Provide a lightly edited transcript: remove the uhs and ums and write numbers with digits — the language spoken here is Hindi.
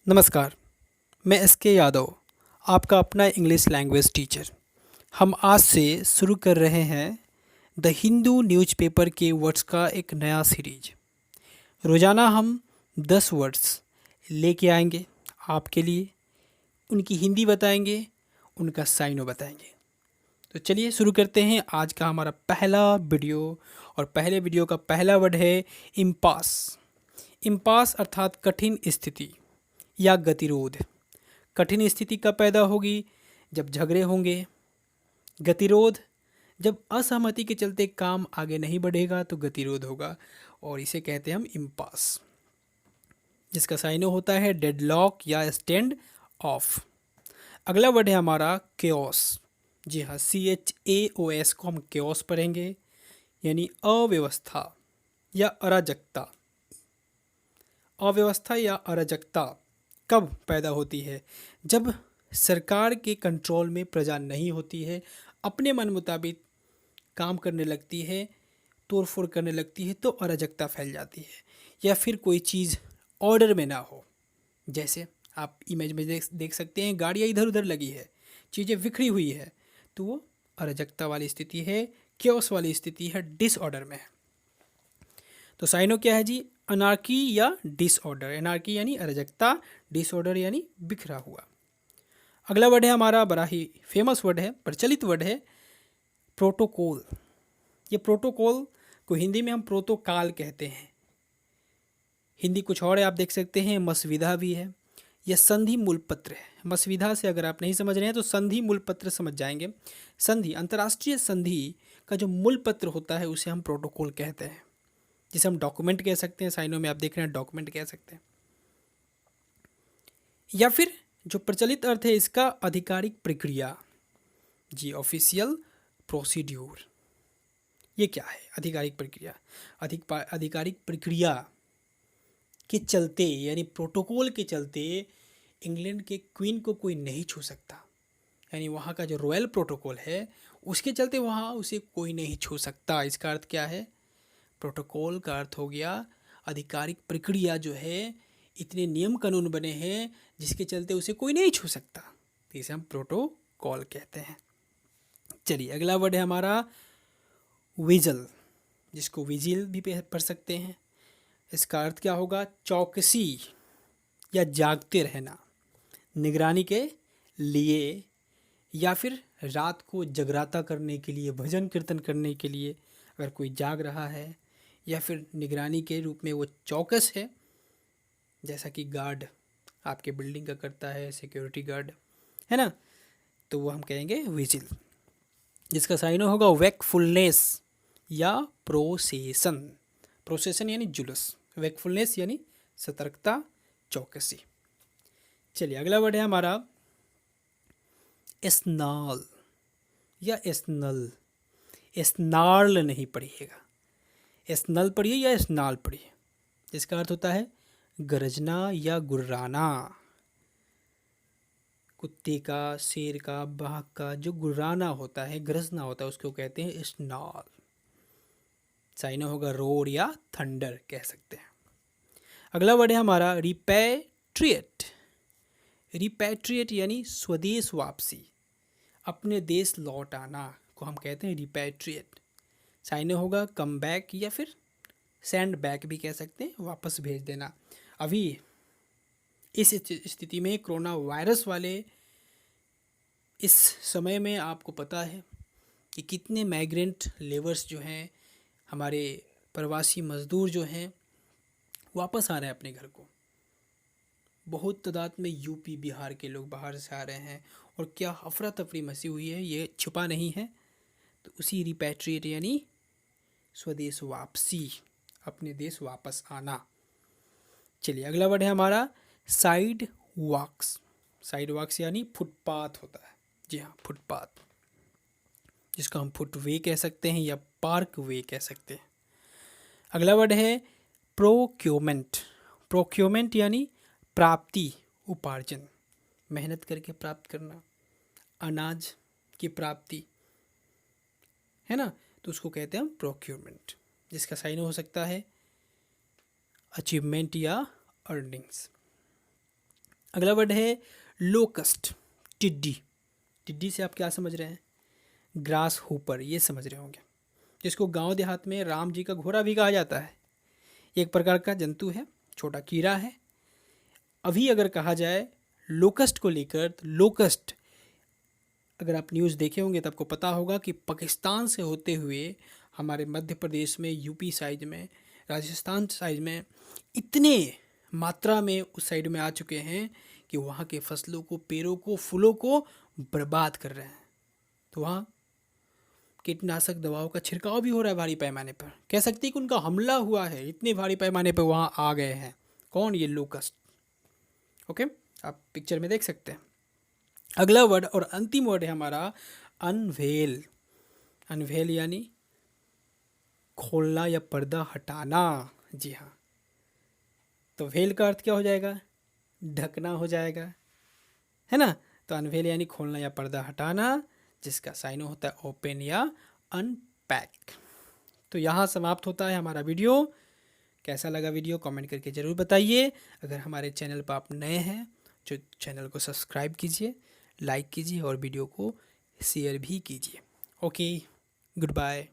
नमस्कार। मैं एस.के. यादव, आपका अपना इंग्लिश लैंग्वेज टीचर। हम आज से शुरू कर रहे हैं द हिंदू न्यूज़पेपर के वर्ड्स का एक नया सीरीज। रोज़ाना हम 10 वर्ड्स लेके आएंगे आपके लिए, उनकी हिंदी बताएंगे, उनका साइनो बताएंगे। तो चलिए शुरू करते हैं आज का हमारा पहला वीडियो। और पहले वीडियो का पहला वर्ड है इम्पास। इम्पास अर्थात कठिन स्थिति या गतिरोध। कठिन स्थिति कब पैदा होगी? जब झगड़े होंगे। गतिरोध, जब असहमति के चलते काम आगे नहीं बढ़ेगा तो गतिरोध होगा, और इसे कहते हैं हम इम्पास, जिसका साइनो होता है डेडलॉक या स्टैंड ऑफ। अगला वर्ड है हमारा केओस। जी हाँ, CHAOS को हम केओस पढ़ेंगे, यानी अव्यवस्था या अराजकता। अव्यवस्था या अराजकता कब पैदा होती है? जब सरकार के कंट्रोल में प्रजा नहीं होती है, अपने मन मुताबिक काम करने लगती है, तोड़फोड़ करने लगती है, तो अराजकता फैल जाती है। या फिर कोई चीज़ ऑर्डर में ना हो, जैसे आप इमेज में देख सकते हैं, गाड़ियाँ इधर उधर लगी है, चीज़ें बिखरी हुई है, तो वो अराजकता वाली स्थिति है, क्योस वाली स्थिति है, डिसऑर्डर में है। तो साइनो क्या है जी? अनार्की या डिसऑर्डर। एनार्की यानी अराजकता, डिसऑर्डर यानी बिखरा हुआ। अगला वर्ड है हमारा, बड़ा ही फेमस वर्ड है, प्रचलित वर्ड है, प्रोटोकॉल। ये प्रोटोकॉल को हिंदी में हम प्रोतोकाल कहते हैं। हिंदी कुछ और है, आप देख सकते हैं, मसविधा भी है। यह संधि मूल पत्र है। मसविधा से अगर आप नहीं समझ रहे हैं तो संधि मूल पत्र समझ जाएंगे। संधि, अंतर्राष्ट्रीय संधि का जो मूल पत्र होता है उसे हम प्रोटोकॉल कहते हैं, जिसे हम डॉक्यूमेंट कह सकते हैं। साइनों में आप देख रहे हैं, डॉक्यूमेंट कह सकते हैं। या फिर जो प्रचलित अर्थ है इसका, आधिकारिक प्रक्रिया। जी, ऑफिशियल प्रोसीड्यूर। ये क्या है? आधिकारिक प्रक्रिया। आधिकारिक प्रक्रिया के चलते, यानी प्रोटोकॉल के चलते, इंग्लैंड के क्वीन को कोई नहीं छू सकता। यानी वहाँ का जो रॉयल प्रोटोकॉल है उसके चलते वहाँ उसे कोई नहीं छू सकता। इसका अर्थ क्या है? प्रोटोकॉल का अर्थ हो गया आधिकारिक प्रक्रिया, जो है इतने नियम कानून बने हैं जिसके चलते उसे कोई नहीं छू सकता, तो इसे हम प्रोटोकॉल कहते हैं। चलिए अगला वर्ड है हमारा विजल, जिसको विजिल भी पढ़ सकते हैं। इसका अर्थ क्या होगा? चौकसी या जागते रहना, निगरानी के लिए, या फिर रात को जगराता करने के लिए, भजन कीर्तन करने के लिए अगर कोई जाग रहा है, या फिर निगरानी के रूप में वो चौकस है, जैसा कि गार्ड आपके बिल्डिंग का करता है, सिक्योरिटी गार्ड है ना, तो वो हम कहेंगे विजिल, जिसका साइनो होगा वेकफुलनेस या प्रोसेसन। प्रोसेसन यानी जुलूस, वेकफुलनेस यानी सतर्कता, चौकसी। चलिए अगला वर्ड है हमारा स्नाल या स्नल। स्नार्ल नहीं पढ़िएगा, स्नल पढ़िए या स्नाल पढ़िए, जिसका अर्थ होता है गरजना या गुर्राना। कुत्ते का, शेर का, बाघ का जो गुर्राना होता है, गरजना होता है, उसको कहते हैं स्नाल। साइनो होगा रोर या थंडर कह सकते हैं। अगला वर्ड है हमारा रिपैट्रिएट। रिपैट्रिएट यानी स्वदेश वापसी, अपने देश लौट आना को हम कहते हैं रिपैट्रिएट। साइनो होगा कम बैक या फिर सेंड बैक भी कह सकते हैं, वापस भेज देना। अभी इस स्थिति में, कोरोना वायरस वाले इस समय में, आपको पता है कि कितने माइग्रेंट लेबर्स जो हैं, हमारे प्रवासी मज़दूर जो हैं, वापस आ रहे हैं अपने घर को। बहुत तादाद में यूपी बिहार के लोग बाहर से आ रहे हैं, और क्या अफरा तफरी मची हुई है, ये छुपा नहीं है। तो उसी रिपैट्रिएट यानी स्वदेश वापसी, अपने देश वापस आना। चलिए अगला वर्ड है हमारा साइड वॉक्स। साइड वॉक्स यानी फुटपाथ होता है। जी हाँ, फुटपाथ, जिसको हम फुटवे कह सकते हैं या पार्क वे कह सकते हैं। अगला वर्ड है प्रोक्योरमेंट। प्रोक्योरमेंट यानी प्राप्ति, उपार्जन, मेहनत करके प्राप्त करना, अनाज की प्राप्ति है ना, तो उसको कहते हैं हम प्रोक्योरमेंट, जिसका साइन हो सकता है अचीवमेंट या अर्निंग्स। अगला वर्ड है लोकस्ट, टिड्डी। टिड्डी से आप क्या समझ रहे हैं? ग्रास होपर, ये समझ रहे होंगे, जिसको गांव देहात में राम जी का घोड़ा भी कहा जाता है। एक प्रकार का जंतु है, छोटा कीड़ा है। अभी अगर कहा जाए लोकस्ट को लेकर, तो लोकस्ट अगर आप न्यूज़ देखे होंगे तो आपको पता होगा कि पाकिस्तान से होते हुए हमारे मध्य प्रदेश में, यूपी साइड में, राजस्थान साइड में इतने मात्रा में उस साइड में आ चुके हैं कि वहाँ के फसलों को, पेड़ों को, फूलों को बर्बाद कर रहे हैं। तो वहाँ कीटनाशक दवाओं का छिड़काव भी हो रहा है भारी पैमाने पर। कह सकते हैं कि उनका हमला हुआ है, इतने भारी पैमाने पर वहाँ आ गए हैं। कौन? ये लोकस्ट। ओके, आप पिक्चर में देख सकते हैं। अगला वर्ड और अंतिम वर्ड है हमारा अनवेल। अनवेल यानी खोलना या पर्दा हटाना। जी हाँ, तो वेल का अर्थ क्या हो जाएगा? ढकना हो जाएगा, है ना। तो अनवेल यानी खोलना या पर्दा हटाना, जिसका साइन होता है ओपन या अनपैक। तो यहाँ समाप्त होता है हमारा वीडियो। कैसा लगा वीडियो कमेंट करके ज़रूर बताइए। अगर हमारे चैनल पर आप नए हैं जो चैनल को सब्सक्राइब कीजिए, लाइक कीजिए और वीडियो को शेयर भी कीजिए। Okay, good bye.